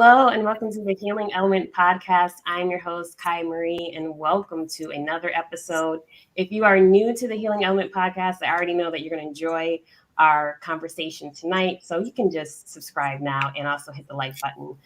Hello and welcome to the Healing Element Podcast. I'm your host, Kai Marie, and welcome to another episode. If you are new to the Healing Element Podcast, I already know that you're going to enjoy our conversation tonight, so you can just subscribe now and also hit the like button.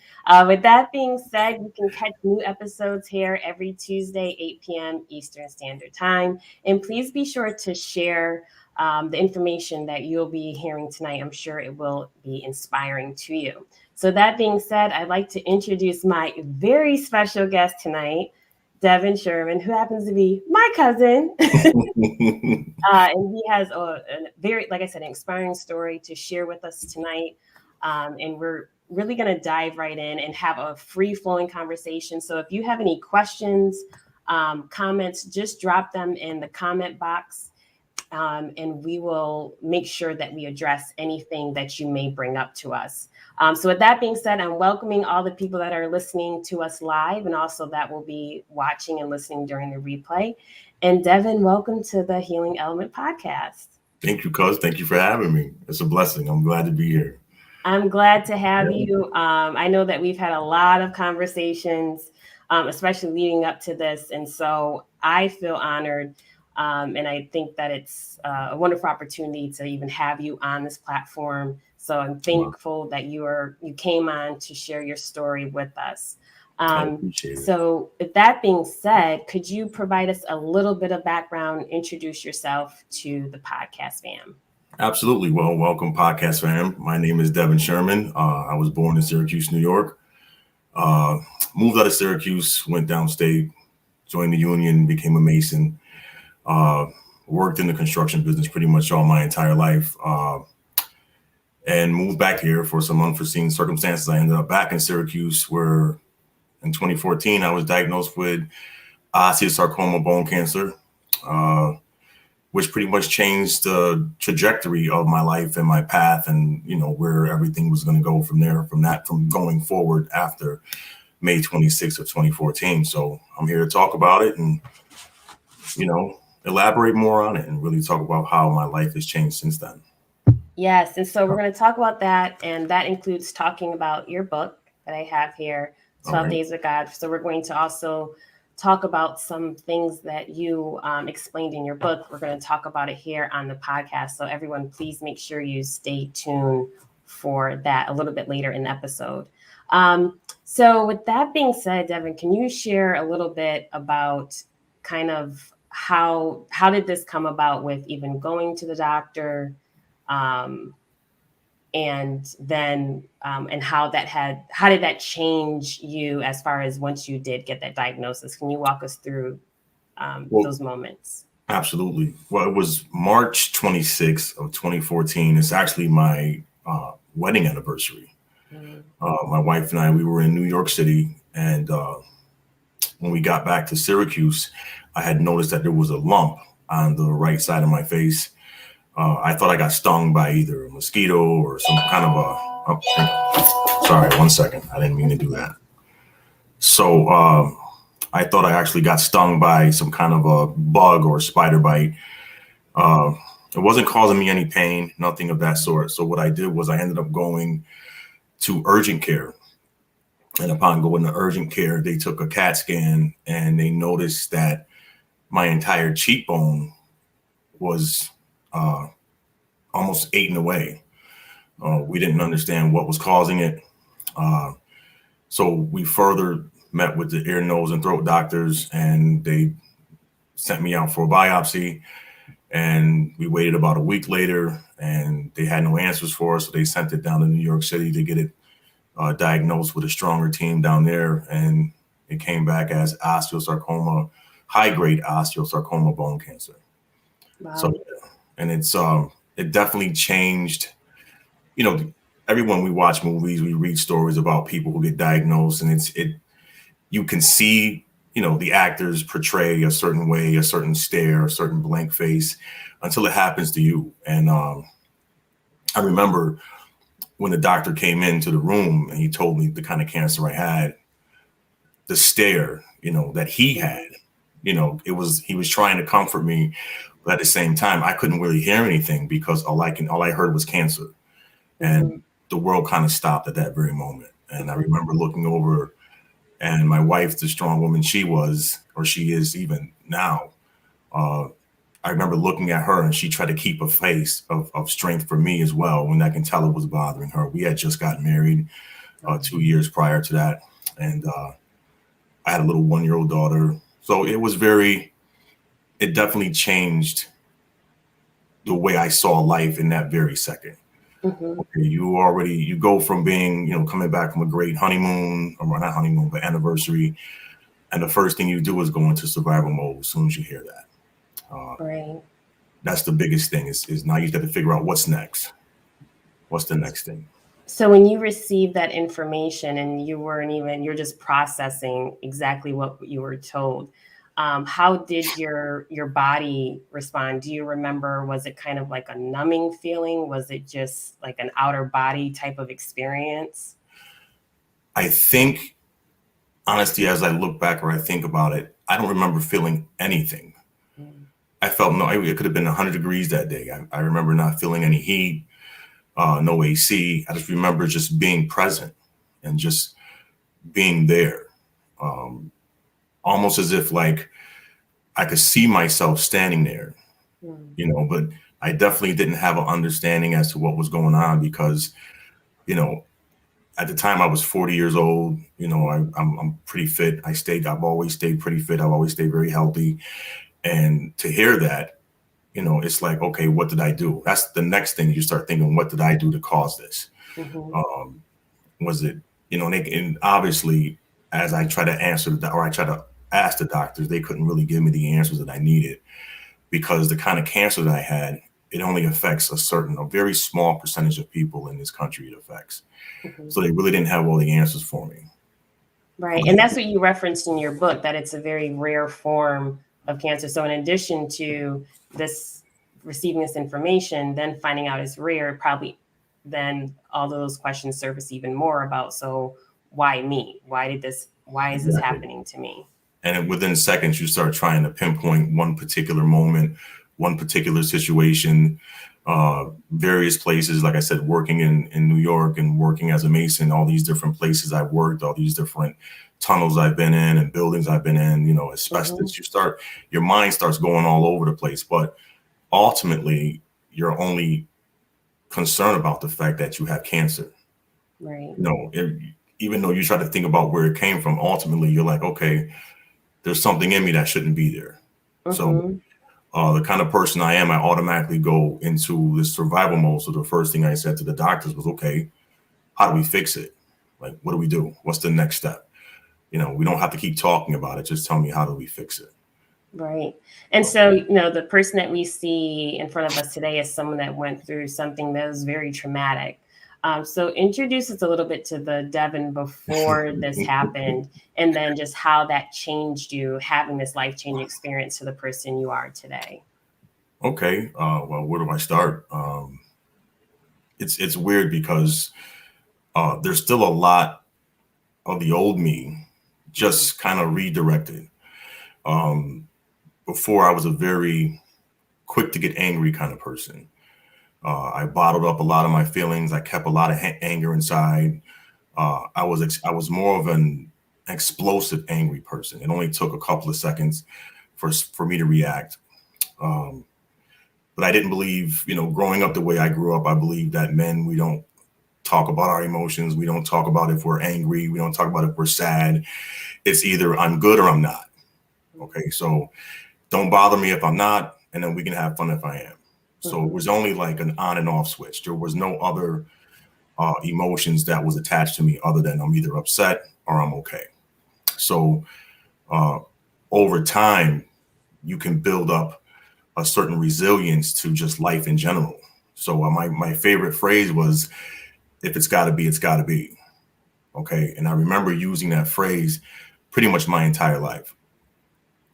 With that being said, you can catch new episodes here every Tuesday, 8 p.m. Eastern Standard Time, and please be sure to share the information that you'll be hearing tonight. I'm sure it will be inspiring to you. So that being said, I'd like to introduce my very special guest tonight, Devin Sherman, who happens to be my cousin. And he has a very, like I said, an inspiring story to share with us tonight. And we're really going to dive right in and have a free-flowing conversation. So if you have any questions, comments, just drop them in the comment box. And we will make sure that we address anything that you may bring up to us. So with that being said, I'm welcoming all the people that are listening to us live and also that will be watching and listening during the replay. And Devin, welcome to the Healing Element Podcast. Thank you, cuz. Thank you for having me. It's a blessing. I'm glad to be here. I'm glad to have you. I know that we've had a lot of conversations, especially leading up to this. And so I feel honored. And I think that it's a wonderful opportunity to even have you on this platform. So I'm thankful that you came on to share your story with us. I appreciate it. So with that being said, could you provide us a little bit of background, introduce yourself to the podcast fam? Absolutely. Well, welcome, podcast fam. My name is Devin Sherman. I was born in Syracuse, New York. Moved out of Syracuse, went downstate, joined the union, became a Mason. Worked in the construction business pretty much all my entire life, and moved back here for some unforeseen circumstances. I ended up back in Syracuse where in 2014, I was diagnosed with osteosarcoma bone cancer, which pretty much changed the trajectory of my life and my path and, where everything was going to go from there, from going forward after May 26th of 2014. So I'm here to talk about it and, elaborate more on it and really talk about how my life has changed since then. Yes. And so we're going to talk about that. And that includes talking about your book that I have here, 12 Days with God. So we're going to also talk about some things that you explained in your book. We're going to talk about it here on the podcast. So everyone, please make sure you stay tuned for that a little bit later in the episode. So with that being said, Devin, can you share a little bit about kind of how did this come about with even going to the doctor, and then and how did that change you as far as once you did get that diagnosis? Can you walk us through those moments? Absolutely. Well, it was March 26th of 2014. It's actually my wedding anniversary. My wife and I, we were in New York City, and when we got back to Syracuse, I had noticed that there was a lump on the right side of my face. I thought I got stung by either a mosquito or some kind of sorry, 1 second. I didn't mean to do that. So I thought I actually got stung by some kind of a bug or spider bite. It wasn't causing me any pain, nothing of that sort. So what I did was I ended up going to urgent care. And upon going to urgent care, they took a CAT scan and they noticed that my entire cheekbone was almost eaten away. We didn't understand what was causing it. So we further met with the ear, nose, and throat doctors, and they sent me out for a biopsy. And we waited about a week later, and they had no answers for us. So they sent it down to New York City to get it diagnosed with a stronger team down there. And it came back as osteosarcoma, high-grade osteosarcoma bone cancer. Wow. So, and it definitely changed. Everyone, we watch movies, we read stories about people who get diagnosed, and you can see, the actors portray a certain way, a certain stare, a certain blank face until it happens to you. And I remember when the doctor came into the room and he told me the kind of cancer I had, the stare, that he had, he was trying to comfort me, but at the same time, I couldn't really hear anything because all I heard was cancer. And the world kind of stopped at that very moment. And I remember looking over, and my wife, the strong woman she was, or she is even now, I remember looking at her, and she tried to keep a face of strength for me as well, when I can tell it was bothering her. We had just gotten married 2 years prior to that. And I had a little 1-year-old daughter. So it definitely changed the way I saw life in that very second. Mm-hmm. Okay, you go from being, coming back from a great honeymoon, or not honeymoon, but anniversary. And the first thing you do is go into survival mode as soon as you hear that. Right. That's the biggest thing is now you got to figure out what's next. What's the next thing? So when you received that information and you're just processing exactly what you were told, how did your body respond? Do you remember, was it kind of like a numbing feeling? Was it just like an outer body type of experience? I think, honestly, as I look back or I think about it, I don't remember feeling anything. I felt it could have been 100 degrees that day. I remember not feeling any heat, no AC. I just remember just being present and just being there. Almost as if like I could see myself standing there, but I definitely didn't have an understanding as to what was going on because, at the time I was 40 years old. I'm pretty fit. I've always stayed pretty fit. I've always stayed very healthy. And to hear that, it's like, okay, what did I do? That's the next thing. You start thinking, what did I do to cause this? Mm-hmm. Was it, and obviously, as I try to I try to ask the doctors, they couldn't really give me the answers that I needed because the kind of cancer that I had, it only affects a very small percentage of people in this country it affects. Mm-hmm. So they really didn't have all the answers for me. Right. And that's what you referenced in your book, that it's a very rare form of cancer. So in addition to receiving this information, then finding out it's rare, probably then all those questions surface even more about, so why me? Why is this happening to me? And within seconds, you start trying to pinpoint one particular moment, one particular situation, various places. Like I said, working in New York and working as a mason, all these different places I've worked, all these different tunnels I've been in and buildings I've been in, asbestos. Mm-hmm. Your mind starts going all over the place. But ultimately, you're only concerned about the fact that you have cancer. Right. Even though you try to think about where it came from, ultimately, you're like, okay, there's something in me that shouldn't be there. Mm-hmm. So the kind of person I am, I automatically go into this survival mode. So the first thing I said to the doctors was, okay, how do we fix it? Like, what do we do? What's the next step? We don't have to keep talking about it. Just tell me, how do we fix it? Right. And so, the person that we see in front of us today is someone that went through something that was very traumatic. So introduce us a little bit to the Devin before this happened, and then just how that changed you, having this life-changing experience to the person you are today. Okay. Well, where do I start? It's weird because there's still a lot of the old me just kind of redirected. Before, I was a very quick to get angry kind of person. I bottled up a lot of my feelings. I kept a lot of anger inside. I was more of an explosive, angry person. It only took a couple of seconds for me to react. But I didn't believe, growing up the way I grew up, I believed that men, we don't talk about our emotions. We don't talk about if we're angry. We don't talk about if we're sad. It's either I'm good or I'm not. Okay, so don't bother me if I'm not, and then we can have fun if I am. So it was only like an on and off switch. There was no other emotions that was attached to me other than I'm either upset or I'm okay. So over time, you can build up a certain resilience to just life in general. So my favorite phrase was, if it's got to be, it's got to be. Okay. And I remember using that phrase pretty much my entire life.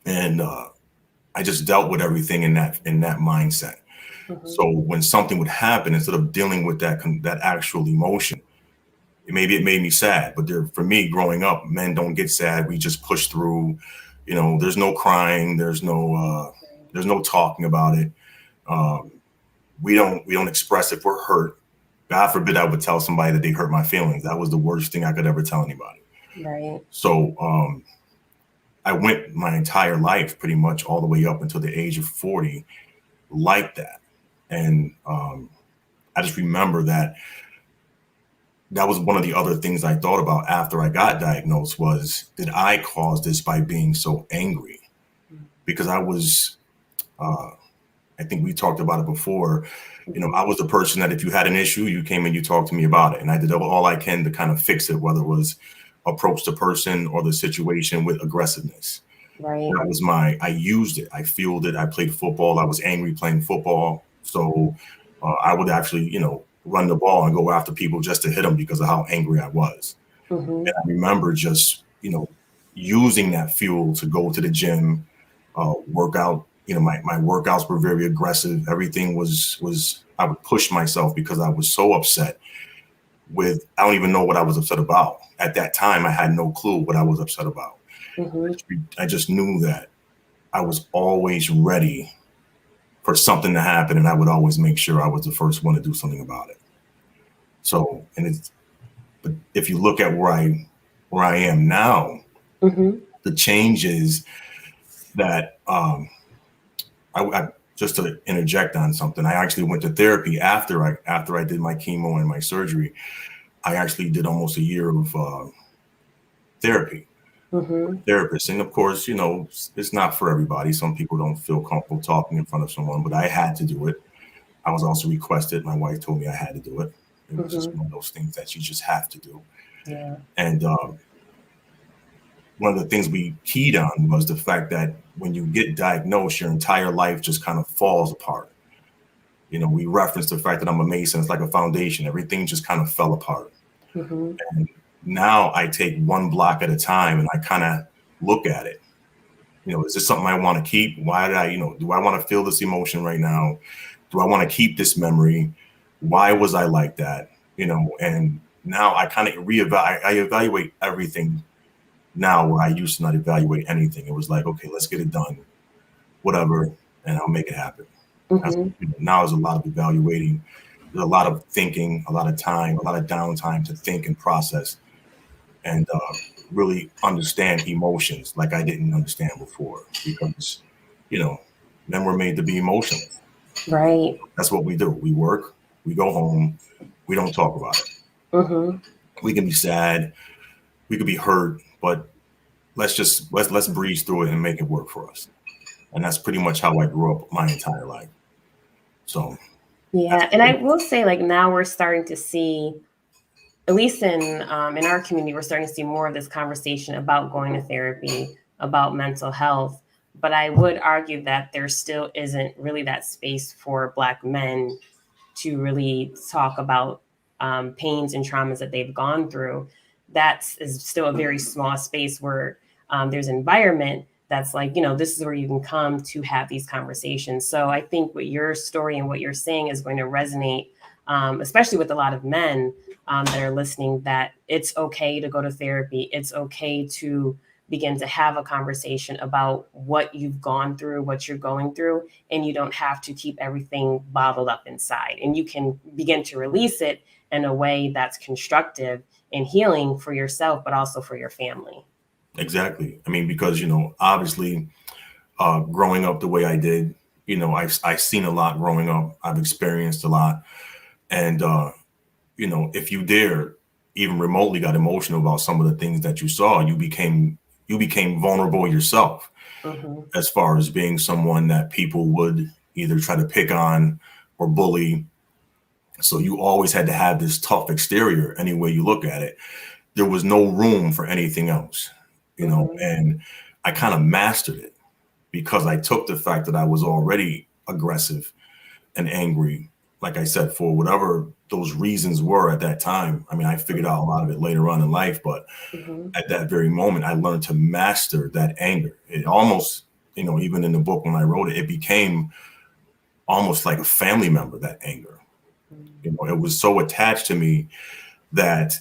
And I just dealt with everything in that mindset. Mm-hmm. So when something would happen, instead of dealing with that actual emotion, maybe it made me sad. But for me, growing up, men don't get sad. We just push through. There's no crying. There's no talking about it. We don't express if we're hurt. God forbid I would tell somebody that they hurt my feelings. That was the worst thing I could ever tell anybody. Right. So I went my entire life pretty much all the way up until the age of 40 like that. And I just remember that was one of the other things I thought about after I got diagnosed was, did I cause this by being so angry? Because I was, I think we talked about it before, you know, I was the person that if you had an issue, you came and you talked to me about it. And I did all I can to kind of fix it, whether it was approach the person or the situation with aggressiveness. Right. That was I used it. I fueled it. I played football. I was angry playing football. So I would actually, you know, run the ball and go after people just to hit them because of how angry I was. And I remember just, you know, using that fuel to go to the gym, work out. You know, my workouts were very aggressive. Everything was I would push myself because I was so upset with, I don't even know what I was upset about. At that time, I had no clue what I was upset about. I just knew that I was always ready for something to happen, and I would always make sure I was the first one to do something about it. So, but if you look at where I am now, the change is that I just to interject on something, I actually went to therapy after I did my chemo and my surgery. I actually did almost a year of therapy. Therapist. And of course, you know, it's not for everybody. Some people don't feel comfortable talking in front of someone, but I had to do it. I was also requested. My wife told me I had to do it. It was just one of those things that you just have to do. Yeah. And one of the things we keyed on was the fact that when you get diagnosed, your entire life just kind of falls apart. You know, we referenced the fact that I'm a Mason. It's like a foundation. Everything just kind of fell apart. And now I take one block at a time and I kind of look at it. You know, is this something I want to keep? Why did I, you know, do I want to feel this emotion right now? Do I want to keep this memory? Why was I like that? You know, and now I kind of I evaluate everything now where I used to not evaluate anything. It was like, okay, let's get it done, whatever, and I'll make it happen. You know, now there's a lot of evaluating, there's a lot of thinking, a lot of time, a lot of downtime to think and process and really understand emotions like I didn't understand before, because, you know, men were made to be emotional. Right. That's what we do. We work, we go home, we don't talk about it. We can be sad, we could be hurt, but let's breeze through it and make it work for us. And that's pretty much how I grew up my entire life. So yeah, and I will say, like, now we're starting to see, at least in our community, we're starting to see more of this conversation about going to therapy, about mental health. But I would argue that there still isn't really that space for Black men to really talk about pains and traumas that they've gone through. That is still a very small space where there's an environment that's like, you know, this is where you can come to have these conversations. So I think what your story and what you're saying is going to resonate, especially with a lot of men that are listening, that it's okay to go to therapy. It's okay to begin to have a conversation about what you've gone through, what you're going through, and you don't have to keep everything bottled up inside. And you can begin to release it in a way that's constructive and healing for yourself, but also for your family. Exactly. I mean, because, you know, obviously growing up the way I did, you know, I've seen a lot growing up. I've experienced a lot. And, you know, if you dare even remotely got emotional about some of the things that you saw, you became vulnerable yourself, as far as being someone that people would either try to pick on or bully. So you always had to have this tough exterior any way you look at it. There was no room for anything else, you know, and I kind of mastered it because I took the fact that I was already aggressive and angry, like I said, for whatever those reasons were at that time. I mean, I figured out a lot of it later on in life, but at that very moment, I learned to master that anger. It almost, you know, even in the book when I wrote it, it became almost like a family member, that anger. You know, it was so attached to me that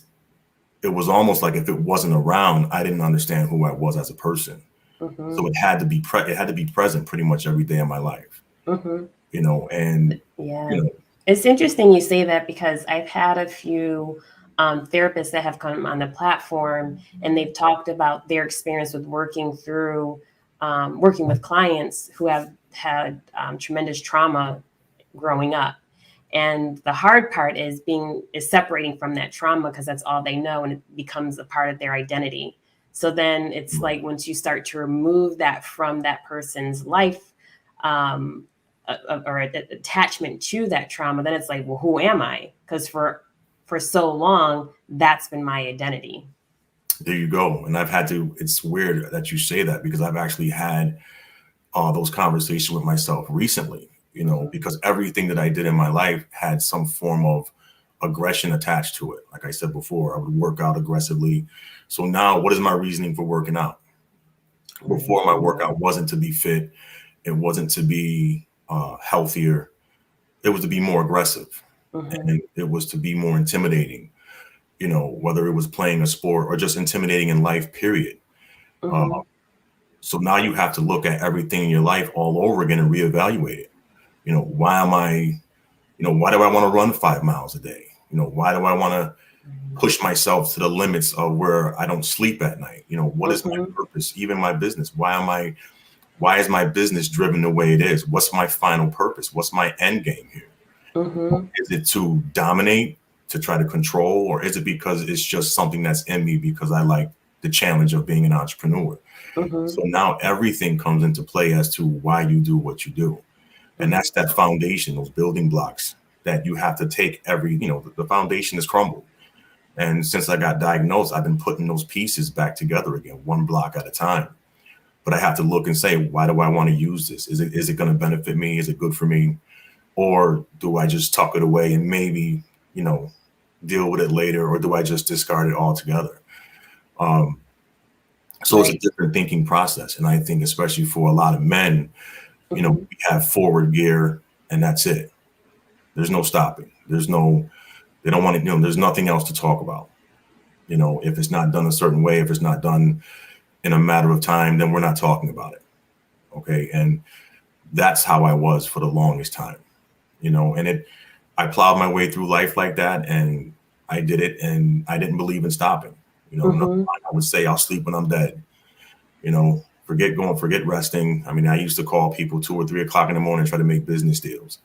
it was almost like if it wasn't around, I didn't understand who I was as a person. So it had to be present pretty much every day of my life. You know, and you know, It's interesting you say that, because I've had a few therapists that have come on the platform, and they've talked about their experience with working with clients who have had tremendous trauma growing up. And the hard part is separating from that trauma, because that's all they know, and it becomes a part of their identity. So then it's like, once you start to remove that from that person's life, or attachment to that trauma, then it's like, well, who am I? Because for so long, that's been my identity. There you go. And it's weird that you say that, because I've actually had those conversations with myself recently, because everything that I did in my life had some form of aggression attached to it. Like I said before, I would work out aggressively. So now, what is my reasoning for working out? Before, my workout wasn't to be fit. It wasn't to be healthier. It was to be more aggressive. And it was to be more intimidating, whether it was playing a sport or just intimidating in life, period. So now you have to look at everything in your life all over again and reevaluate it. Why do I want to run 5 miles a day? Why do I want to push myself to the limits of where I don't sleep at night? What is my purpose? Even my business. Why is my business driven the way it is? What's my final purpose? What's my end game here? Is it to dominate, to try to control, or is it because it's just something that's in me because I like the challenge of being an entrepreneur? So now everything comes into play as to why you do what you do. And that's that foundation, those building blocks that you have to take the foundation is crumbled. And since I got diagnosed, I've been putting those pieces back together again, one block at a time. But I have to look and say, why do I want to use this? Is it going to benefit me? Is it good for me? Or do I just tuck it away and maybe, deal with it later? Or do I just discard it altogether? So It's a different thinking process. And I think especially for a lot of men, we have forward gear and that's it. There's no stopping. They don't want to, there's nothing else to talk about. If it's not done a certain way, if it's not done in a matter of time, then we're not talking about it. Okay. And that's how I was for the longest time, and I plowed my way through life like that, and I did it, and I didn't believe in stopping. I would say I'll sleep when I'm dead, forget resting. I mean, I used to call people 2 or 3 o'clock in the morning, try to make business deals,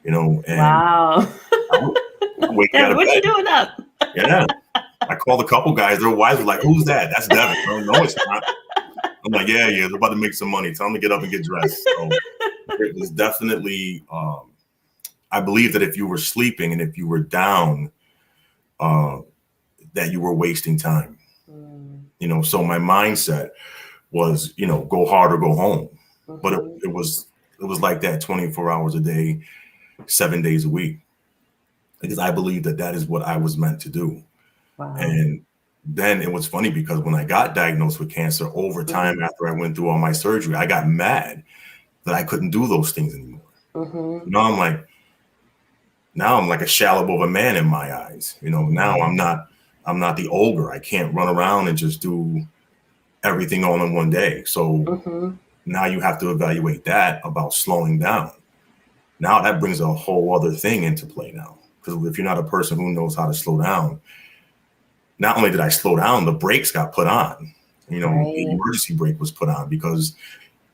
and wow. What you doing up? Yeah. I called a couple guys, their wives were like, who's that? That's Devin. No, it's not. I'm like, yeah, they're about to make some money. Tell them to get up and get dressed. So it was definitely, I believe that if you were sleeping and if you were down, that you were wasting time. So my mindset was, go hard or go home. But it was like that 24 hours a day, 7 days a week, because I believe that is what I was meant to do. Wow. And then it was funny because when I got diagnosed with cancer, over time, after I went through all my surgery, I got mad that I couldn't do those things anymore. Now I'm like a shallow of a man in my eyes. Now I'm not the ogre. I can't run around and just do everything all in one day. So now you have to evaluate that about slowing down. Now that brings a whole other thing into play now, because if you're not a person who knows how to slow down, not only did I slow down, the brakes got put on. The emergency brake was put on because,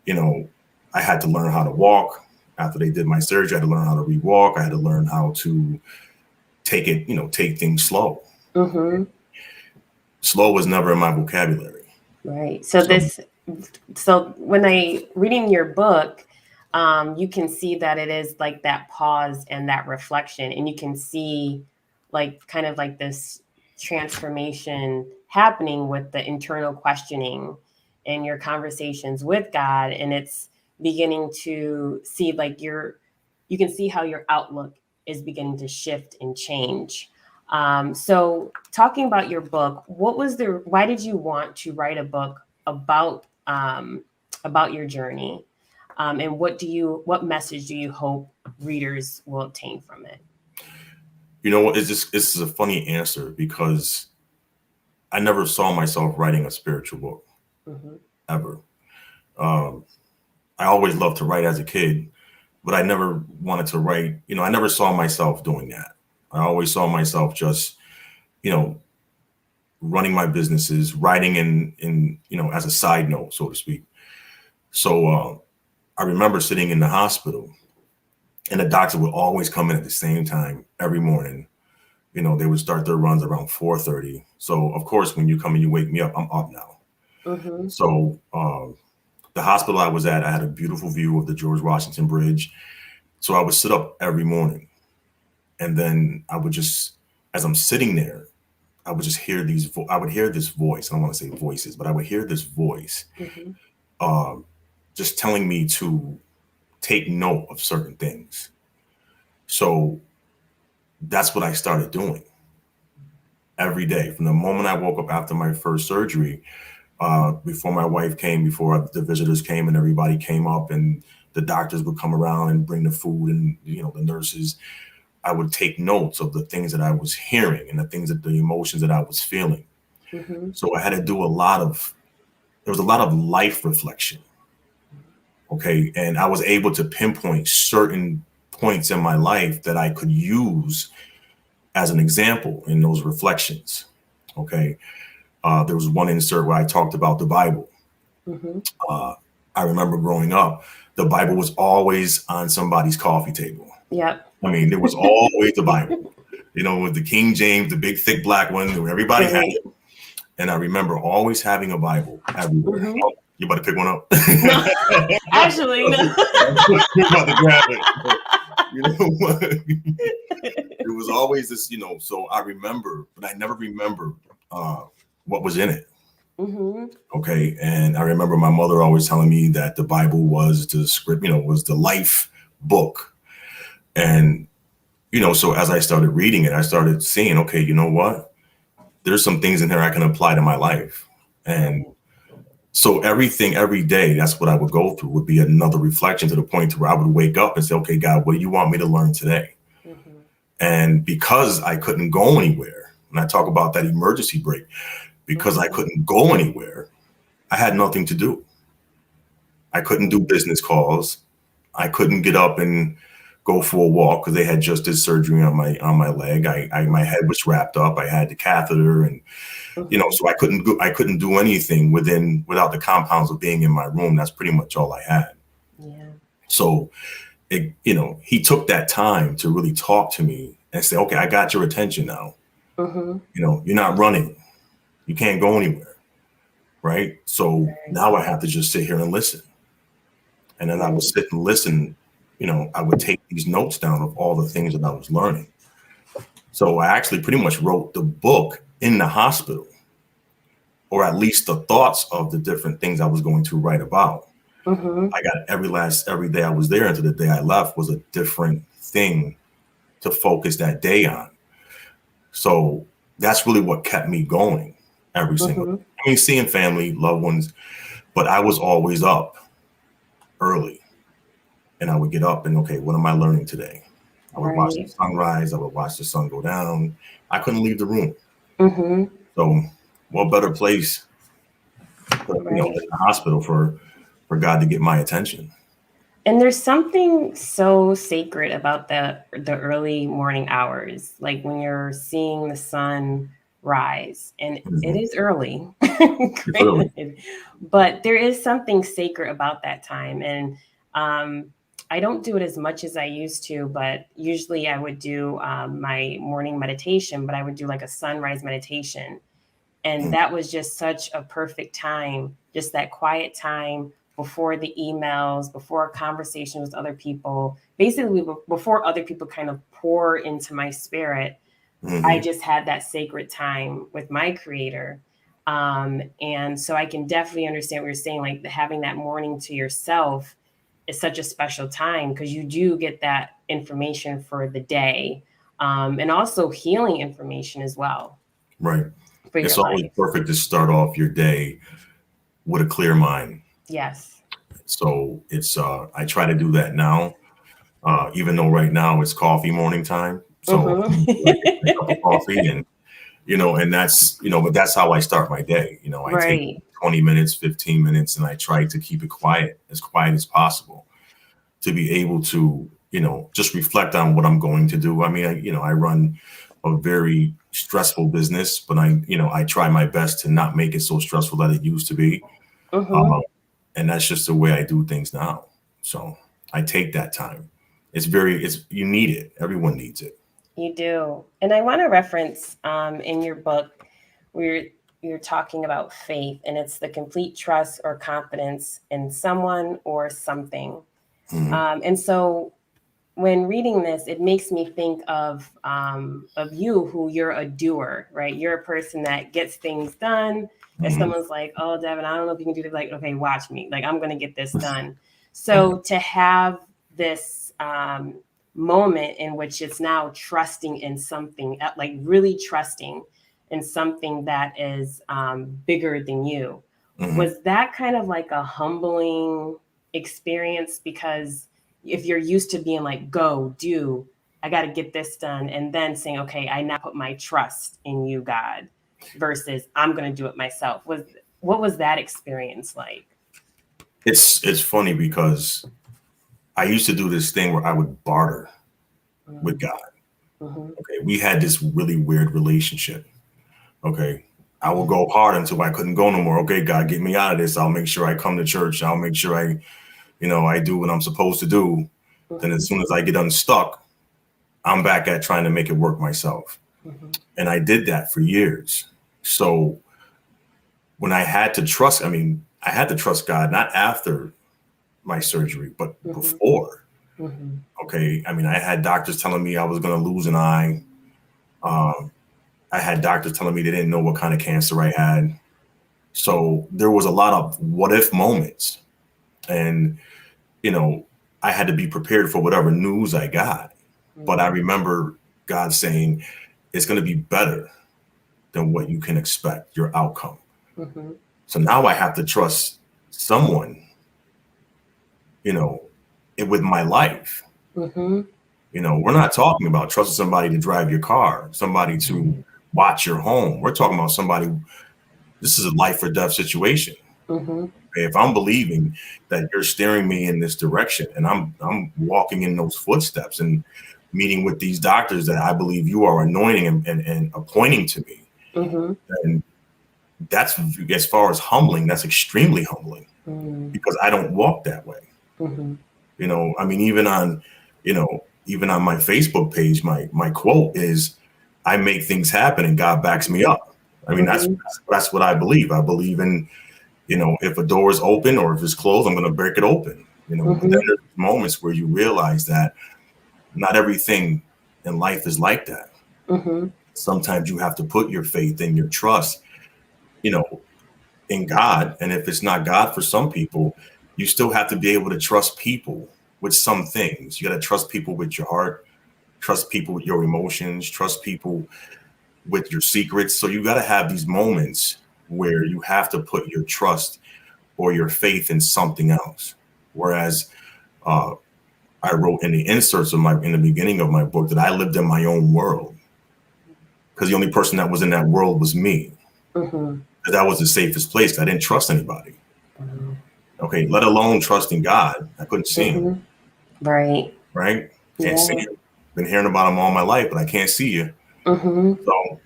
I had to learn how to walk. After they did my surgery, I had to learn how to re-walk. I had to learn how to take things slow. Slow was never in my vocabulary. Right. So when reading your book, you can see that it is like that pause and that reflection, and you can see like kind of like this transformation happening with the internal questioning and your conversations with God. And it's beginning to see like you can see how your outlook is beginning to shift and change. So talking about your book, why did you want to write a book about your journey? And what message do you hope readers will obtain from it? This is a funny answer because I never saw myself writing a spiritual book ever. I always loved to write as a kid, but I never wanted to write. I never saw myself doing that. I always saw myself just, running my businesses, writing in as a side note, so to speak. So I remember sitting in the hospital, and the doctor would always come in at the same time every morning. They would start their runs around 4:30. So of course, when you come and you wake me up, I'm up now. Mm-hmm. So the hospital I was at, I had a beautiful view of the George Washington Bridge. So I would sit up every morning, and then I would just, as I'm sitting there, I would just hear I would hear this voice. I don't want to say voices, but I would hear this voice just telling me to take note of certain things. So that's what I started doing every day. From the moment I woke up after my first surgery, before my wife came, before the visitors came and everybody came up and the doctors would come around and bring the food and, the nurses, I would take notes of the things that I was hearing and the emotions that I was feeling. Mm-hmm. So I had to do there was a lot of life reflection. Okay. And I was able to pinpoint certain points in my life that I could use as an example in those reflections. Okay. There was one insert where I talked about the Bible. Mm-hmm. I remember growing up, the Bible was always on somebody's coffee table. Yep. I mean, there was always the Bible, with the King James, the big, thick black one, where everybody had it. And I remember always having a Bible everywhere. Mm-hmm. Oh, you about to pick one up? No, actually, no. You're about to grab it. It was always this, so I remember, but I never remember what was in it. Mm-hmm. Okay. And I remember my mother always telling me that the Bible was the script, was the life book. And, so as I started reading it, I started seeing, okay, you know what? There's some things in here I can apply to my life. And so everything, every day, that's what I would go through, would be another reflection, to the point where I would wake up and say, okay, God, what do you want me to learn today? Mm-hmm. And because I couldn't go anywhere, and I talk about that emergency brake, because I couldn't go anywhere, I had nothing to do. I couldn't do business calls. I couldn't get up and go for a walk because they had just did surgery on my leg. My head was wrapped up. I had the catheter, and so I couldn't do anything without the compounds of being in my room. That's pretty much all I had. Yeah. So he took that time to really talk to me and say, okay, I got your attention now. Mm-hmm. You're not running. You can't go anywhere. Right. So now I have to just sit here and listen. And then I would sit and listen. I would take these notes down of all the things that I was learning. So I actually pretty much wrote the book in the hospital, or at least the thoughts of the different things I was going to write about. Mm-hmm. I got every day I was there until the day I left was a different thing to focus that day on. So that's really what kept me going every single day. I mean, seeing family, loved ones, but I was always up early. And I would get up and, okay, what am I learning today? I would watch the sunrise. I would watch the sun go down. I couldn't leave the room. Mm-hmm. So what better place than the hospital for God to get my attention? And there's something so sacred about the early morning hours, like when you're seeing the sun rise, and it is early, but there is something sacred about that time. And I don't do it as much as I used to, but usually I would do my morning meditation, but I would do like a sunrise meditation. And that was just such a perfect time, just that quiet time before the emails, before a conversation with other people, basically before other people kind of pour into my spirit. I just had that sacred time with my creator. And so I can definitely understand what you're saying, like having that morning to yourself is such a special time, because you do get that information for the day, and also healing information as well. Right. It's always perfect to start off your day with a clear mind. Yes. So it's I try to do that now, even though right now it's coffee morning time. So I get a cup of coffee, and and that's but that's how I start my day. I take 20 minutes, 15 minutes, and I try to keep it quiet as possible. to be able to, just reflect on what I'm going to do. I mean, I run a very stressful business, but I try my best to not make it so stressful that it used to be. Mm-hmm. And that's just the way I do things now. So I take that time. You need it. Everyone needs it. You do. And I want to reference in your book where you're talking about faith, and it's the complete trust or confidence in someone or something. Mm-hmm. And so when reading this, it makes me think of you, who you're a doer, right? You're a person that gets things done. If Mm-hmm. someone's like, "Oh, Devin, I don't know if you can do this," like, okay, watch me. Like, I'm going to get this done. So to have this moment in which it's now trusting in something, like really trusting in something that is bigger than you, Mm-hmm. was that kind of like a humbling experience? Because if you're used to being like, go, do, I got to get this done, and then saying, okay, I now put my trust in you, God, versus I'm going to do it myself. What was that experience like? It's funny because I used to do this thing where I would barter with God. Mm-hmm. Okay, we had this really weird relationship. Okay, I will go hard until I couldn't go no more. Okay, God, get me out of this. I'll make sure I come to church. I'll make sure I do what I'm supposed to do. Mm-hmm. Then as soon as I get unstuck, I'm back at trying to make it work myself. Mm-hmm. And I did that for years. So when I had to trust, I had to trust God, not after my surgery, but Mm-hmm. before. Mm-hmm. Okay. I had doctors telling me I was going to lose an eye. I had doctors telling me they didn't know what kind of cancer I had. So there was a lot of what if moments. And, I had to be prepared for whatever news I got. Mm-hmm. But I remember God saying, it's going to be better than what you can expect, your outcome. Mm-hmm. So now I have to trust someone, with my life. Mm-hmm. We're not talking about trusting somebody to drive your car, somebody to watch your home. We're talking about somebody, this is a life or death situation. Mm-hmm. If I'm believing that you're steering me in this direction and I'm walking in those footsteps and meeting with these doctors that I believe you are anointing and appointing to me. Mm-hmm. And that's, as far as humbling, that's extremely humbling. Mm-hmm. Because I don't walk that way. Mm-hmm. Even on my Facebook page, my quote is, I make things happen and God backs me up. That's what I believe. I believe in, if a door is open or if it's closed, I'm going to break it open. But then there's moments where you realize that not everything in life is like that. Mm-hmm. Sometimes you have to put your faith and your trust, in God. And if it's not God for some people, you still have to be able to trust people with some things. You got to trust people with your heart, trust people with your emotions, trust people with your secrets. So you got to have these moments where you have to put your trust or your faith in something else. Whereas I wrote in the inserts in the beginning of my book that I lived in my own world, because the only person that was in that world was me. Mm-hmm. That was the safest place. I didn't trust anybody. Mm-hmm. Okay, let alone trusting God. I couldn't see him. Right. Can't see him. Been hearing about him all my life, but I can't see you. Mm-hmm. So,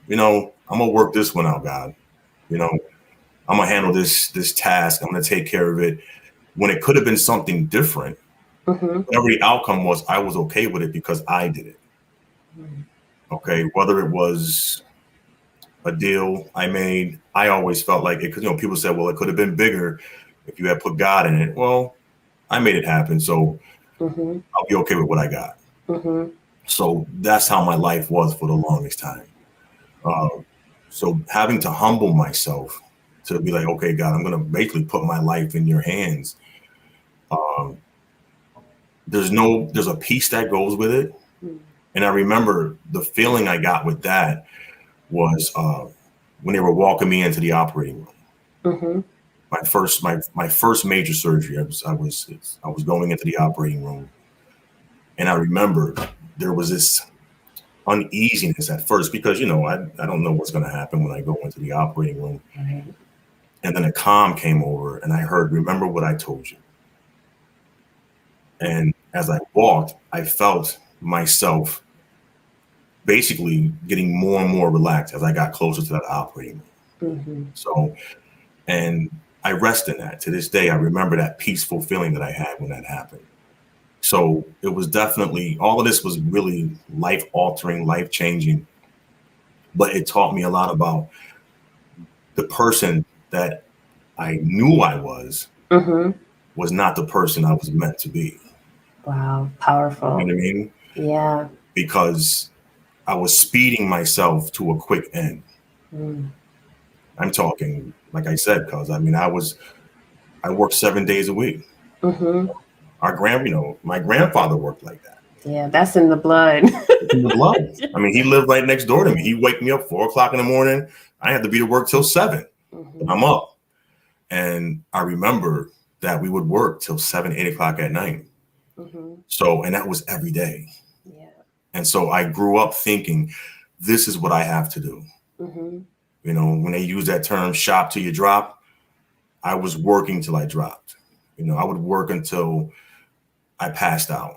I'm gonna work this one out, God. I'm gonna handle this task. I'm gonna take care of it. When it could have been something different, Mm-hmm. whatever the outcome was, I was okay with it because I did it. Okay, whether it was a deal I made, I always felt like it could, people said, well, it could have been bigger if you had put God in it. Well, I made it happen. So I'll be okay with what I got. Mm-hmm. So that's how my life was for the longest time. So having to humble myself to be like, okay, God, I'm going to basically put my life in your hands. There's a peace that goes with it. And I remember the feeling I got with that was when they were walking me into the operating room. Mm-hmm. My first major surgery. I was going into the operating room, and I remember there was this uneasiness at first because I don't know what's going to happen when I go into the operating room. Right. And then a calm came over, and I heard, "Remember what I told you." And as I walked, I felt myself basically getting more and more relaxed as I got closer to that operating room. Mm-hmm. So, and I rest in that. To this day, I remember that peaceful feeling that I had when that happened. So it was definitely, all of this was really life altering, life changing, but it taught me a lot about the person that I knew I was not the person I was meant to be. Wow, powerful. You know what I mean? Yeah. Because I was speeding myself to a quick end. I'm talking, like I said, because I mean, I worked 7 days a week. My grandfather worked like that. Yeah, that's in the blood. In the blood. I mean, he lived right next door to me. He'd wake me up 4 o'clock in the morning. I had to be to work till 7. But I'm up. And I remember that we would work till 7, 8 o'clock at night. So, and that was every day. Yeah. And so I grew up thinking, this is what I have to do. You know, when they use that term, shop till you drop, I was working till I dropped. You know, I would work until I passed out.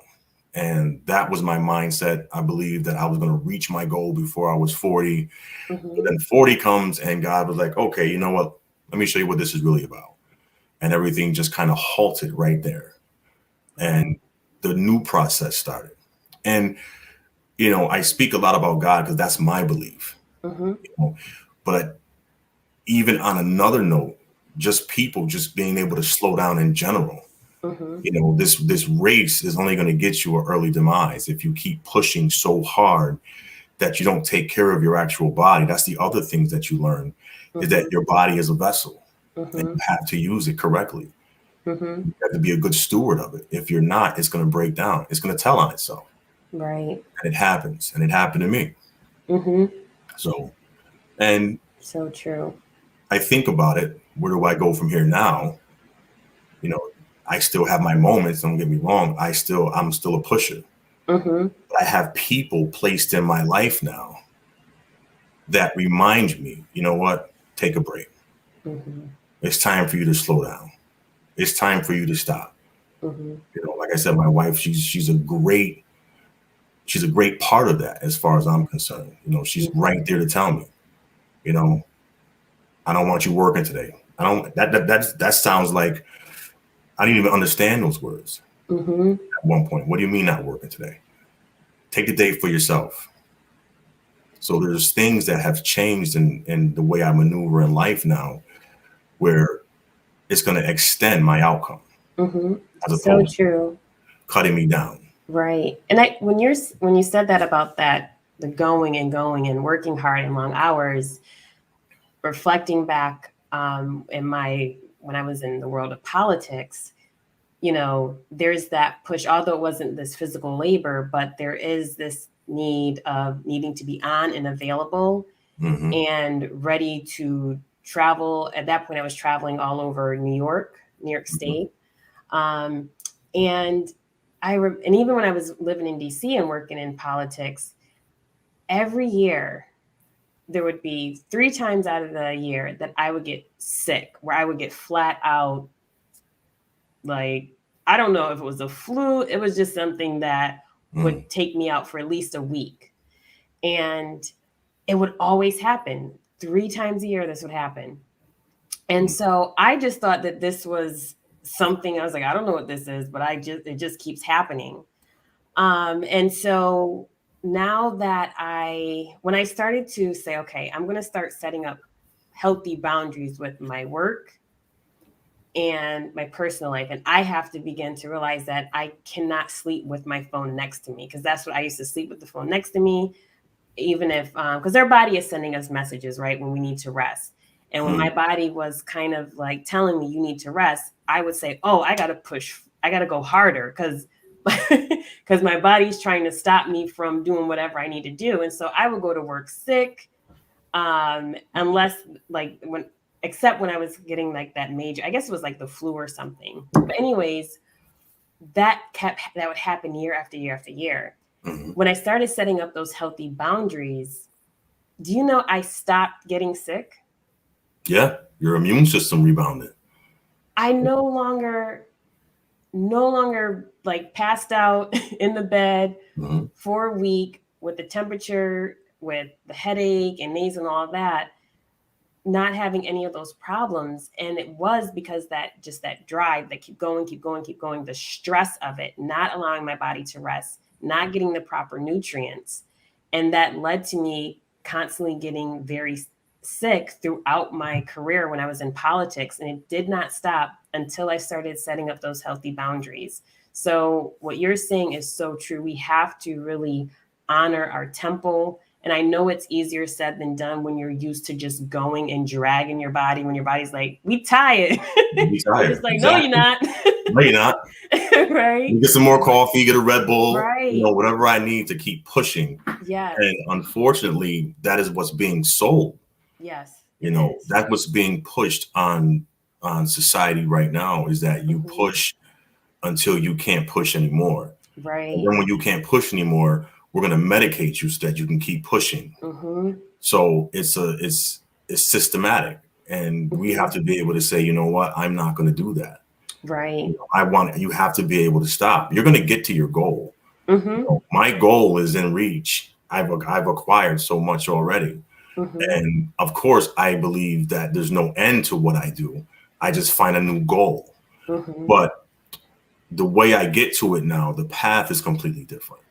And that was my mindset. I believed that I was going to reach my goal before I was 40. But then 40 comes and God was like, okay, you know what? Let me show you what this is really about. And everything just kind of halted right there. And the new process started. And, you know, I speak a lot about God because that's my belief. You know? But even on another note, just people just being able to slow down in general. You know, this race is only going to get you an early demise if you keep pushing so hard that you don't take care of your actual body. That's the other things that you learn is that your body is a vessel and you have to use it correctly. You have to be a good steward of it. If you're not, it's going to break down. It's going to tell on itself. Right. And it happens. And it happened to me. So, and so true. I think about it. Where do I go from here now? You know, I still have my moments. Don't get me wrong. I'm still a pusher. But I have people placed in my life now that remind me, you know what? Take a break. It's time for you to slow down. It's time for you to stop. You know, like I said, my wife, she's a great part of that as far as I'm concerned. You know, she's right there to tell me, you know, I don't want you working today. I don't. That sounds like I didn't even understand those words at one point. What do you mean not working today? Take the day for yourself. So there's things that have changed in the way I maneuver in life now, where it's going to extend my outcome as opposed to cutting me down. Right. And when you said that about that, the going and working hard and long hours, reflecting back when I was in the world of politics, you know, there's that push, although it wasn't this physical labor, but there is this need of needing to be on and available and ready to travel. At that point, I was traveling all over New York State. And even when I was living in DC and working in politics, every year there would be 3 times out of the year that I would get sick, where I would get flat out, like, I don't know if it was a flu. It was just something that would take me out for at least a week. And it would always happen. 3 times a year, this would happen. And so I just thought that this was something, I was like, I don't know what this is, but it just keeps happening. And so now that when I started to say, okay, I'm going to start setting up healthy boundaries with my work and my personal life, and I have to begin to realize that I cannot sleep with my phone next to me, because that's what I used to sleep with, the phone next to me, even if, because our body is sending us messages, right, when we need to rest. And when my body was kind of like telling me you need to rest, I would say, oh, I got to go harder, because my body's trying to stop me from doing whatever I need to do. And so I would go to work sick, except when I was getting like that major, I guess it was like the flu or something. But anyways, that would happen year after year after year. When I started setting up those healthy boundaries, do you know I stopped getting sick? Yeah, your immune system rebounded. I no longer no longer like passed out in the bed Mm-hmm. for a week with the temperature, with the headache and nausea and all that, not having any of those problems. And it was because that drive that keep going, the stress of it, not allowing my body to rest, not getting the proper nutrients. And that led to me constantly getting very sick throughout my career when I was in politics. And it did not stop until I started setting up those healthy boundaries. So what you're saying is so true. We have to really honor our temple. And I know it's easier said than done when you're used to just going and dragging your body, when your body's like, we tired. Be tired. It's like, Exactly. no, you're not. No, you're not. Right. You get some more coffee, get a Red Bull, Right. Whatever I need to keep pushing. Yes. And unfortunately, that is what's being sold. Yes. That's what's being pushed on society right now, is that you push until you can't push anymore. Right. And then when you can't push anymore, we're going to medicate you so that you can keep pushing. Mm-hmm. So it's systematic, and we have to be able to say, you know what, I'm not going to do that. Right. You have to be able to stop. You're going to get to your goal. Mm-hmm. My goal is in reach. I've acquired so much already. Mm-hmm. And of course, I believe that there's no end to what I do. I just find a new goal. Mm-hmm. But the way I get to it now, the path is completely different.